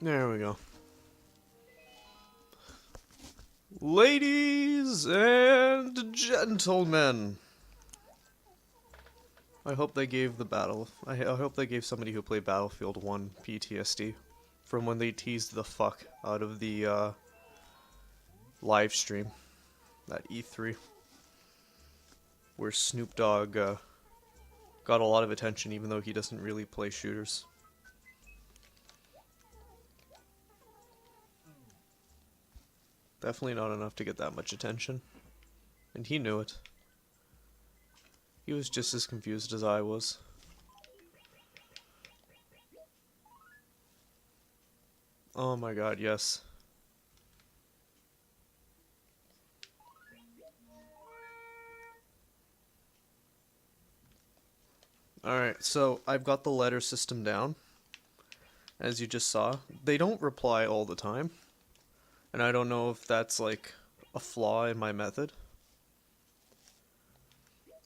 There we go. Ladies and gentlemen, I hope they gave I hope they gave somebody who played Battlefield 1 PTSD from when they teased the fuck out of the live stream at E3, where Snoop Dogg got a lot of attention even though he doesn't really play shooters. Definitely not enough to get that much attention. And he knew it. He was just as confused as I was. Oh my god, yes. Alright, so I've got the letter system down. As you just saw. They don't reply all the time. And I don't know if that's like a flaw in my method.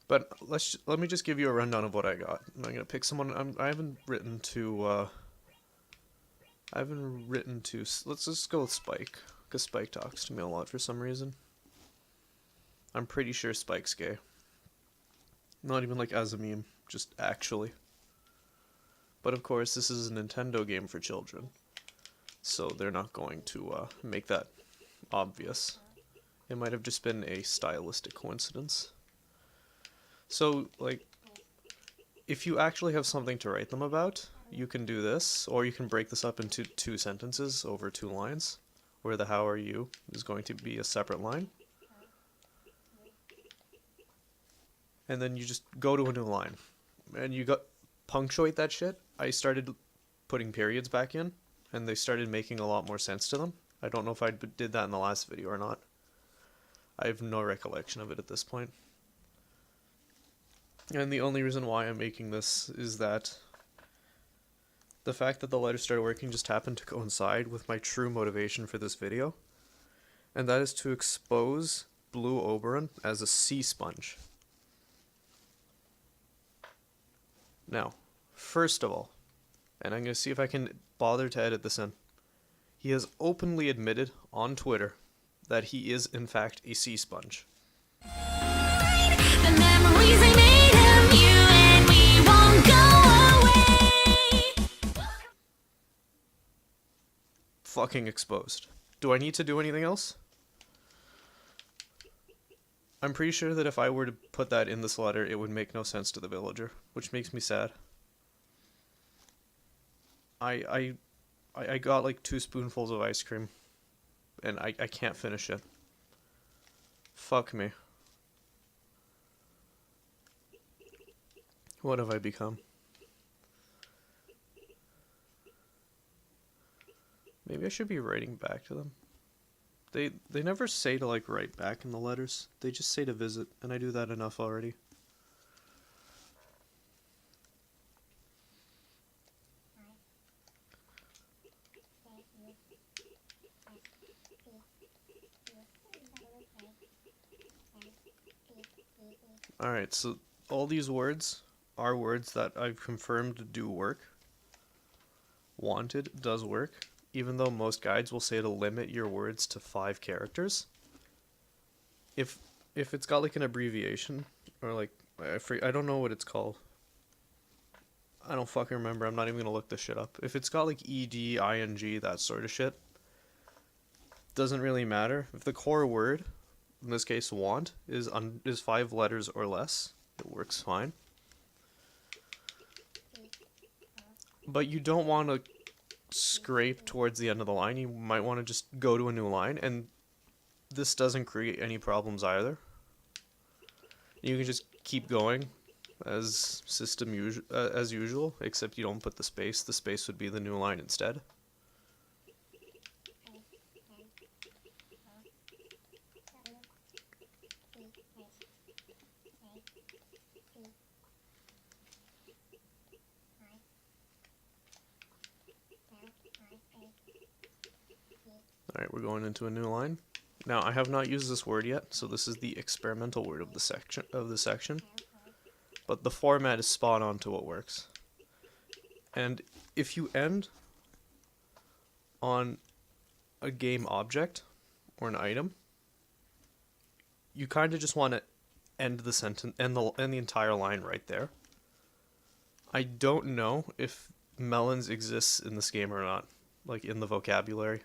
But let me just give you a rundown of what I got. I'm gonna pick someone. I haven't written to. Let's just go with Spike, because Spike talks to me a lot for some reason. I'm pretty sure Spike's gay. Not even like as a meme, just actually. But of course, this is a Nintendo game for children, so they're not going to make that obvious. It might have just been a stylistic coincidence. So, like, if you actually have something to write them about, you can do this, or you can break this up into 2 sentences over 2 lines, where the how are you is going to be a separate line. And then you just go to a new line. And you punctuate that shit. I started putting periods back in, and they started making a lot more sense to them. I don't know if I did that in the last video or not. I have no recollection of it at this point. And the only reason why I'm making this is that the fact that the letter started working just happened to coincide with my true motivation for this video. And that is to expose Blue Oberon as a sea sponge. Now, first of all, and I'm going to see if I can bother to edit this in, he has openly admitted on Twitter that he is in fact a sea sponge. The memories they made him, you and me won't go away. Fucking exposed. Do I need to do anything else? I'm pretty sure that if I were to put that in this letter, it would make no sense to the villager, which makes me sad. I got like 2 spoonfuls of ice cream, and I can't finish it. Fuck me. What have I become? Maybe I should be writing back to them. They never say to like write back in the letters. They just say to visit, and I do that enough already. Alright, so all these words are words that I've confirmed do work. Wanted does work, even though most guides will say to limit your words to 5 characters. If it's got like an abbreviation, or like, I don't know what it's called. I don't fucking remember, I'm not even gonna look this shit up. If it's got like ED, ING, that sort of shit, doesn't really matter. If the core word, in this case want, is 5 letters or less, it works fine. But you don't want to scrape towards the end of the line. You might want to just go to a new line, and this doesn't create any problems either. You can just keep going as as usual, except you don't put the space. The space would be the new line instead. Alright, we're going into a new line. Now, I have not used this word yet, so this is the experimental word of the section. But the format is spot on to what works. And if you end on a game object or an item, you kind of just want to end the sentence and the entire line right there. I don't know if melons exists in this game or not, like in the vocabulary.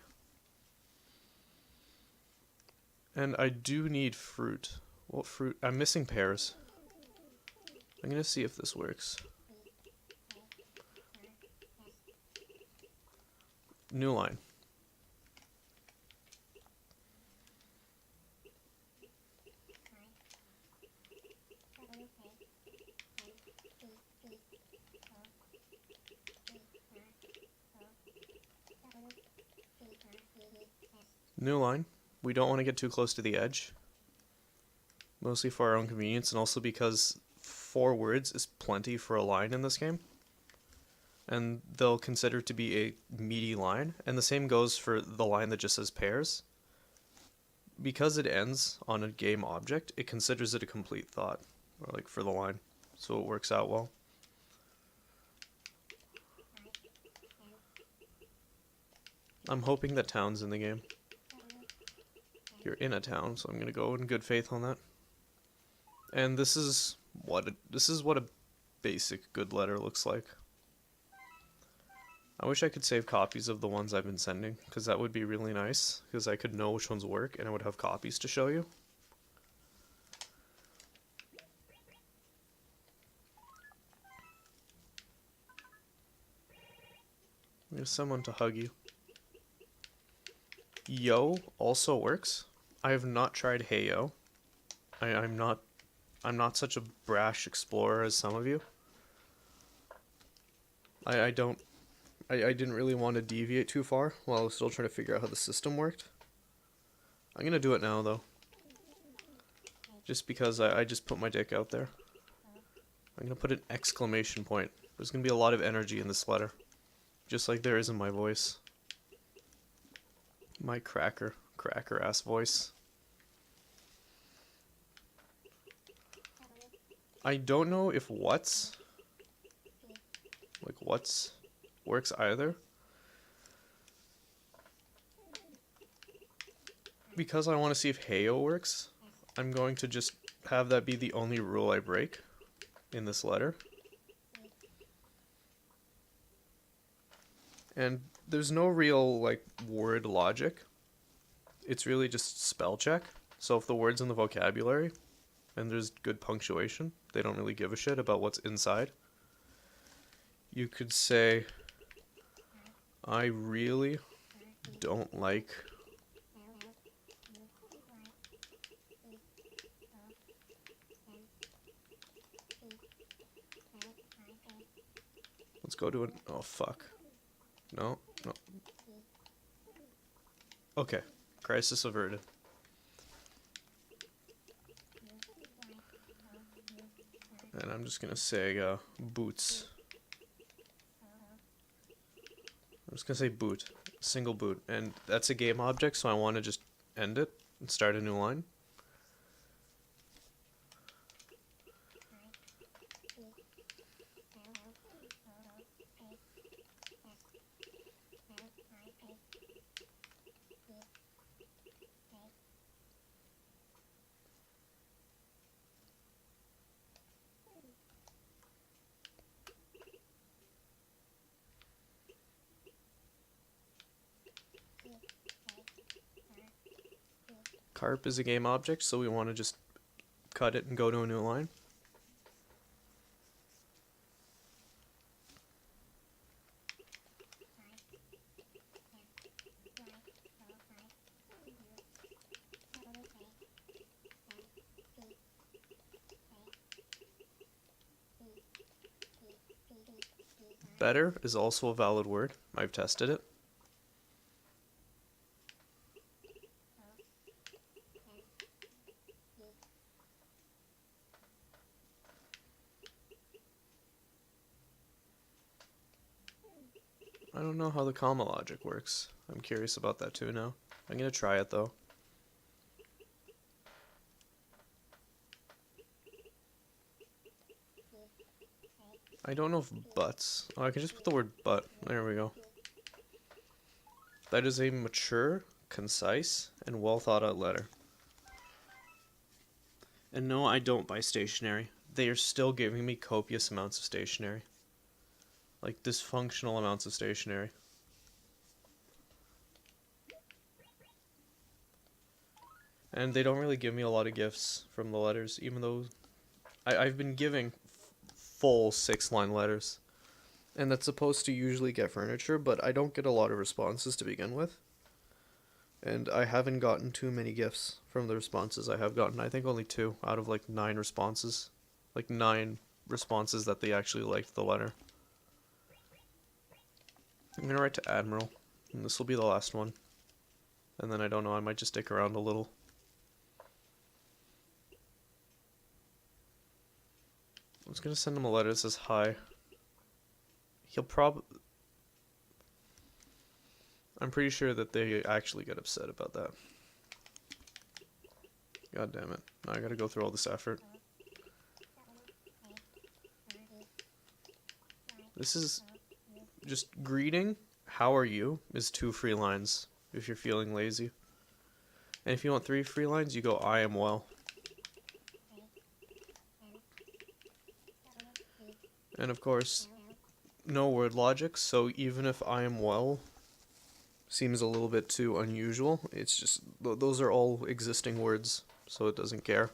And I do need fruit. What fruit? I'm missing pears. I'm gonna see if this works. New line. New line. We don't want to get too close to the edge. Mostly for our own convenience, and also because 4 words is plenty for a line in this game. And they'll consider it to be a meaty line. And the same goes for the line that just says pairs. Because it ends on a game object, it considers it a complete thought. Or like for the line. So it works out well. I'm hoping that town's in the game. You're in a town, so I'm gonna go in good faith on that. And this is what a basic good letter looks like. I wish I could save copies of the ones I've been sending, because that would be really nice, because I could know which ones work and I would have copies to show you. There's someone to hug you. Yo also works. I have not tried Hey Yo. I'm not such a brash explorer as some of you. I didn't really want to deviate too far while I was still trying to figure out how the system worked. I'm gonna do it now though. Just because I just put my dick out there. I'm gonna put an exclamation point. There's gonna be a lot of energy in this letter. Just like there is in my voice. My cracker ass voice. I don't know if what's works either. Because I want to see if Heyo works, I'm going to just have that be the only rule I break in this letter. And there's no real like word logic. It's really just spell check. So if the word's in the vocabulary and there's good punctuation, they don't really give a shit about what's inside. You could say, I really don't like let's go to an oh fuck. No. Okay. Crisis averted. And I'm just gonna say boots. I'm just gonna say boot. Single boot. And that's a game object, so I want to just end it and start a new line. Carp is a game object, so we want to just cut it and go to a new line. Better is also a valid word. I've tested it. I don't know how the comma logic works. I'm curious about that too now. I'm gonna try it though. I don't know if buts. Oh, I can just put the word but. There we go. That is a mature, concise, and well thought out letter. And no, I don't buy stationery. They are still giving me copious amounts of stationery. Like dysfunctional amounts of stationery. And they don't really give me a lot of gifts from the letters, even though I've been giving full 6-line letters. And that's supposed to usually get furniture, but I don't get a lot of responses to begin with. And I haven't gotten too many gifts from the responses I have gotten. I think only 2 out of like 9 responses. Like 9 responses that they actually liked the letter. I'm gonna write to Admiral, and this will be the last one. And then I don't know, I might just stick around a little. I'm just gonna send him a letter that says hi. He'll I'm pretty sure that they actually get upset about that. God damn it. Now I gotta go through all this effort. This is just greeting, how are you, is 2 free lines if you're feeling lazy. And if you want 3 free lines, you go I am well. And of course, no word logic, so even if I am well seems a little bit too unusual, it's just, those are all existing words, so it doesn't care.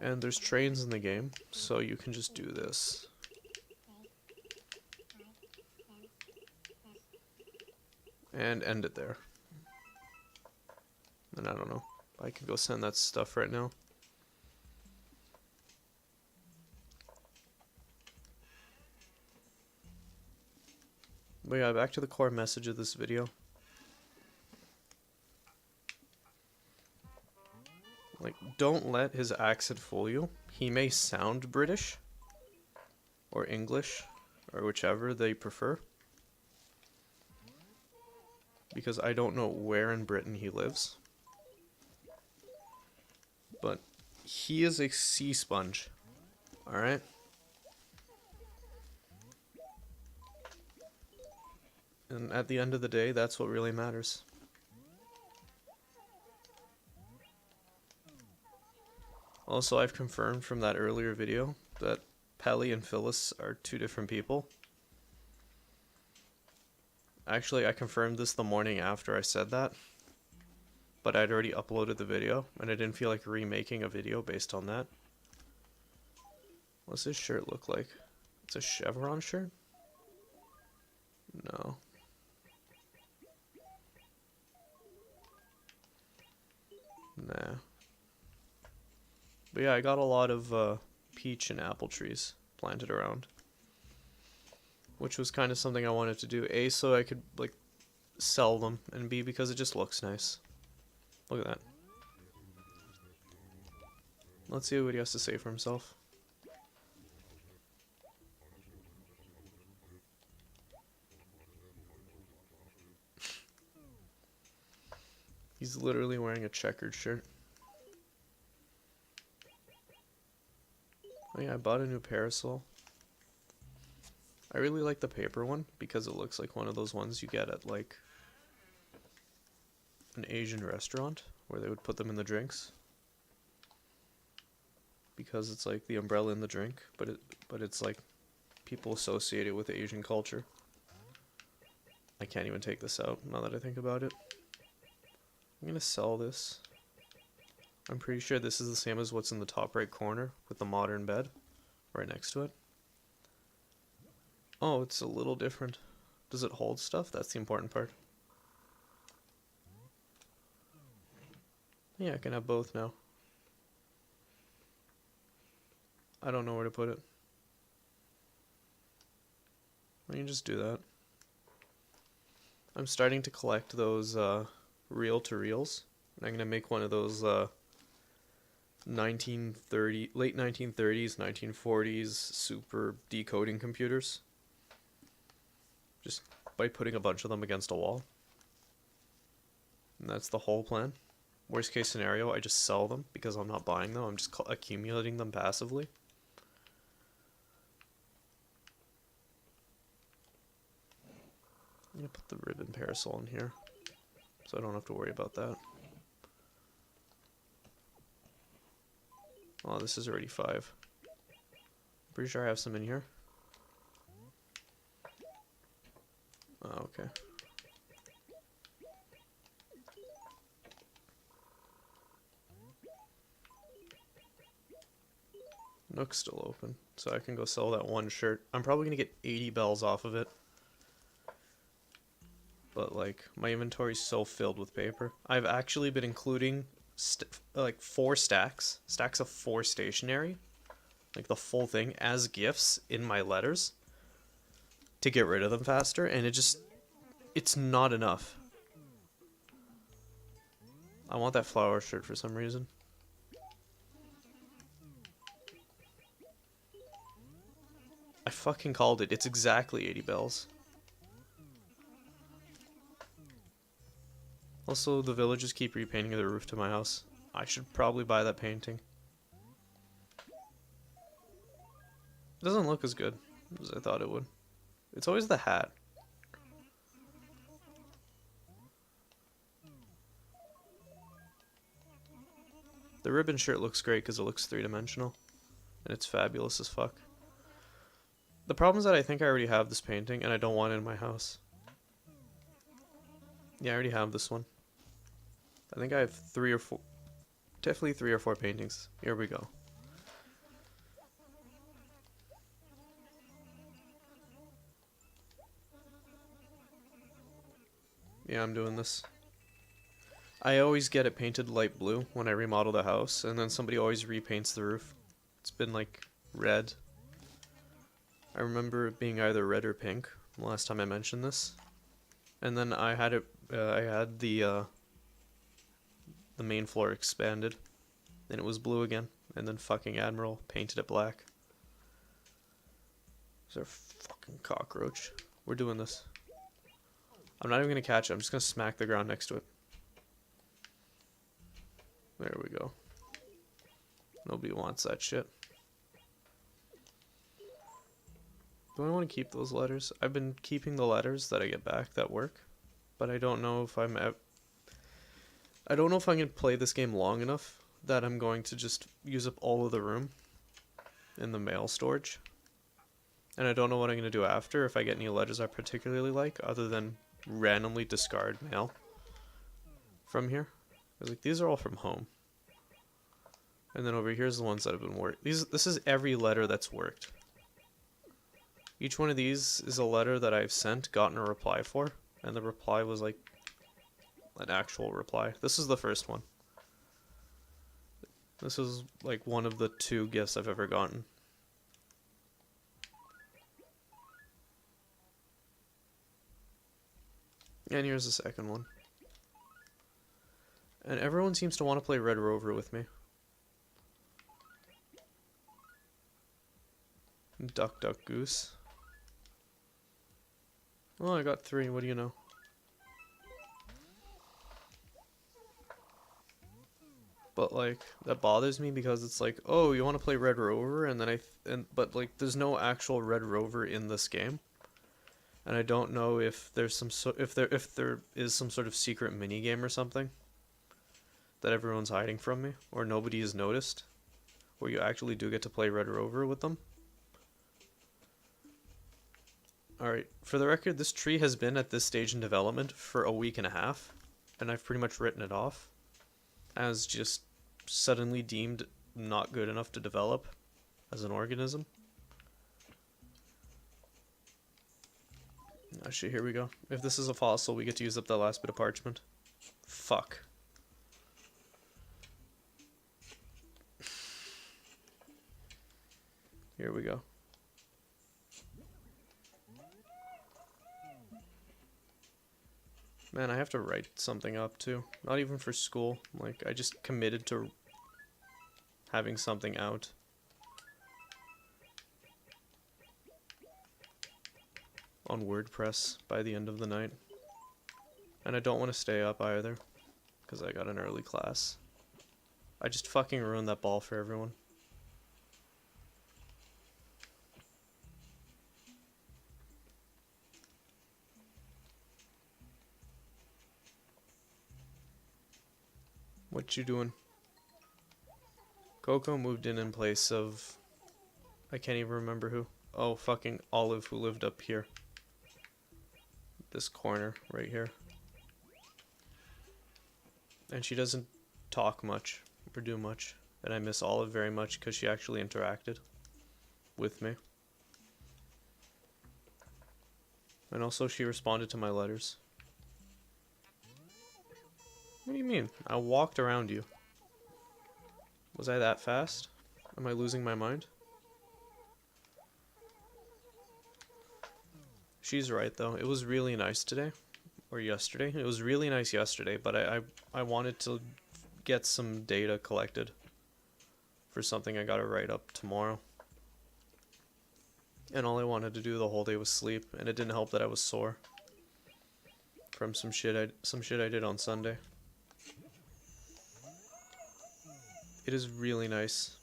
And there's trains in the game, so you can just do this. And end it there. And I don't know, I could go send that stuff right now. But yeah, back to the core message of this video. Like, don't let his accent fool you. He may sound British, or English, or whichever they prefer. Because I don't know where in Britain he lives. But he is a sea sponge. Alright? And at the end of the day, that's what really matters. Also, I've confirmed from that earlier video that Pelly and Phyllis are 2 different people. Actually, I confirmed this the morning after I said that. But I'd already uploaded the video, and I didn't feel like remaking a video based on that. What's this shirt look like? It's a chevron shirt? No. Nah. But yeah, I got a lot of peach and apple trees planted around. Which was kind of something I wanted to do. A, so I could, like, sell them. And B, because it just looks nice. Look at that. Let's see what he has to say for himself. He's literally wearing a checkered shirt. Oh yeah, I bought a new parasol. I really like the paper one because it looks like one of those ones you get at like an Asian restaurant where they would put them in the drinks. Because it's like the umbrella in the drink, but it's like people associate it with Asian culture. I can't even take this out now that I think about it. I'm gonna sell this. I'm pretty sure this is the same as what's in the top right corner with the modern bed right next to it. Oh, it's a little different. Does it hold stuff? That's the important part. Yeah, I can have both now. I don't know where to put it. I can just do that. I'm starting to collect those reel-to-reels. I'm going to make one of those late 1930s, 1940s super decoding computers. Just by putting a bunch of them against a wall. And that's the whole plan. Worst case scenario, I just sell them because I'm not buying them. I'm just accumulating them passively. I'm gonna put the ribbon parasol in here, so I don't have to worry about that. Oh, this is already 5. Pretty sure I have some in here. Oh, okay. Nook's still open, so I can go sell that one shirt. I'm probably gonna get 80 bells off of it. But like, my inventory's so filled with paper. I've actually been including like 4 stacks of 4 stationery, like the full thing, as gifts in my letters to get rid of them faster, and it's not enough. I want that flower shirt for some reason. I fucking called it. It's exactly 80 bells. Also, the villagers keep repainting the roof to my house. I should probably buy that painting. It doesn't look as good as I thought it would. It's always the hat. The ribbon shirt looks great because it looks 3-dimensional. And it's fabulous as fuck. The problem is that I think I already have this painting and I don't want it in my house. Yeah, I already have this one. I think I have 3 or 4... Definitely 3 or 4 paintings. Here we go. Yeah, I'm doing this. I always get it painted light blue when I remodel the house, and then somebody always repaints the roof. It's been like red. I remember it being either red or pink the last time I mentioned this. And then I had it I had the main floor expanded, and it was blue again, and then fucking Admiral painted it black. There's a fucking cockroach. We're doing this. I'm not even gonna catch it, I'm just gonna smack the ground next to it. There we go. Nobody wants that shit. Do I want to keep those letters? I've been keeping the letters that I get back that work, but I don't know if I'm I don't know if I'm going to play this game long enough that I'm going to just use up all of the room in the mail storage. And I don't know what I'm going to do after if I get any letters I particularly like, other than randomly discard mail from here. Because like, these are all from home. And then over here's the ones that have been worked. This is every letter that's worked. Each one of these is a letter that I've sent, gotten a reply for, and the reply was like an actual reply. This is the first one. This is like one of the 2 gifts I've ever gotten. And here's the second one. And everyone seems to want to play Red Rover with me. Duck, duck, goose. Oh, I got 3. What do you know? But like, that bothers me because it's like, oh, you want to play Red Rover, and then but like, there's no actual Red Rover in this game, and I don't know if there's if there is some sort of secret mini game or something that everyone's hiding from me, or nobody has noticed, where you actually do get to play Red Rover with them. Alright, for the record, this tree has been at this stage in development for a week and a half, and I've pretty much written it off as just suddenly deemed not good enough to develop as an organism. Actually, here we go. If this is a fossil, we get to use up that last bit of parchment. Fuck. Here we go. Man, I have to write something up too. Not even for school. Like, I just committed to having something out. On WordPress by the end of the night. And I don't want to stay up either, because I got an early class. I just fucking ruined that ball for everyone. What you doing? Coco moved in place of... I can't even remember who. Oh, fucking Olive, who lived up here. This corner, right here. And she doesn't talk much, or do much. And I miss Olive very much, because she actually interacted with me. And also, she responded to my letters. What do you mean? I walked around you. Was I that fast? Am I losing my mind? She's right, though. It was really nice today. Or yesterday. It was really nice yesterday, but I wanted to get some data collected for something I gotta write up tomorrow. And all I wanted to do the whole day was sleep, and it didn't help that I was sore from some shit I did on Sunday. It is really nice.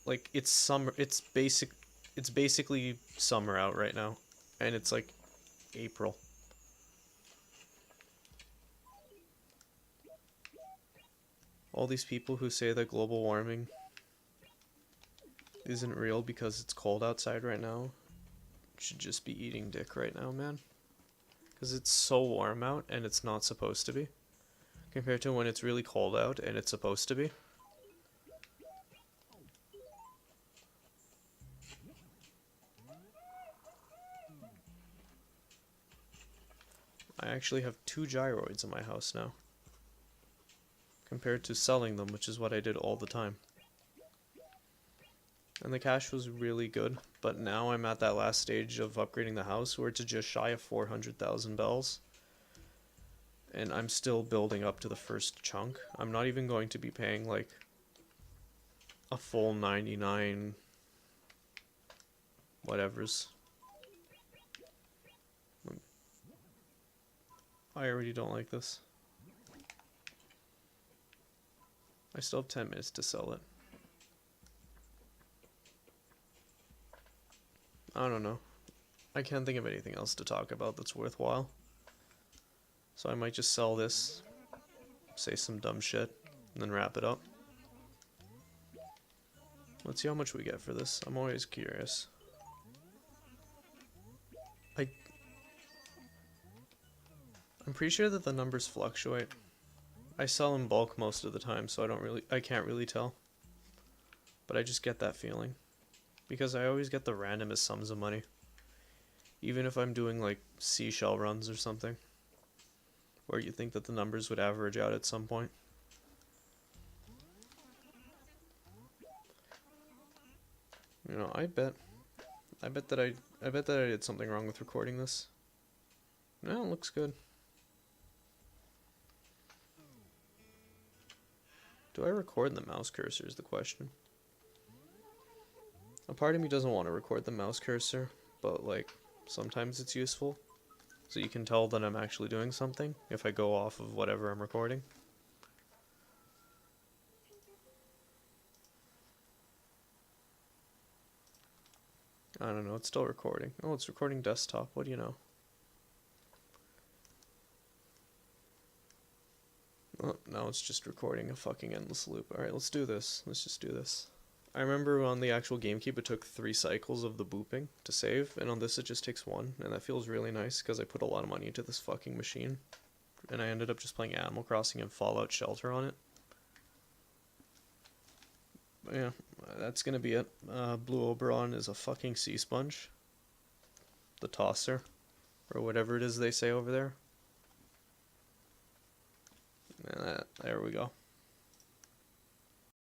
Like, it's summer. It's basically summer out right now, and it's like April. All these people who say that global warming isn't real because it's cold outside right now should just be eating dick right now, man. Because it's so warm out and it's not supposed to be. Compared to when it's really cold out and it's supposed to be. I actually have 2 gyroids in my house now. Compared to selling them, which is what I did all the time. And the cash was really good, but now I'm at that last stage of upgrading the house where it's just shy of 400,000 bells. And I'm still building up to the first chunk. I'm not even going to be paying like a full 99 whatevers. I already don't like this. I still have 10 minutes to sell it. I don't know. I can't think of anything else to talk about that's worthwhile. So I might just sell this, say some dumb shit, and then wrap it up. Let's see how much we get for this. I'm always curious. I'm pretty sure that the numbers fluctuate. I sell in bulk most of the time, so I can't really tell. But I just get that feeling. Because I always get the randomest sums of money. Even if I'm doing like seashell runs or something. Where you think that the numbers would average out at some point. You know, I bet that I did something wrong with recording this. No, it looks good. Do I record the mouse cursor is the question. A part of me doesn't want to record the mouse cursor, but like, sometimes it's useful. So you can tell that I'm actually doing something if I go off of whatever I'm recording. I don't know, it's still recording. Oh, it's recording desktop, what do you know? Oh, now it's just recording a fucking endless loop. Alright, let's do this. Let's just do this. I remember on the actual GameCube it took 3 cycles of the booping to save, and on this it just takes 1, and that feels really nice because I put a lot of money into this fucking machine. And I ended up just playing Animal Crossing and Fallout Shelter on it. But yeah, that's gonna be it. Blue Oberon is a fucking sea sponge. The tosser. Or whatever it is they say over there. And there we go.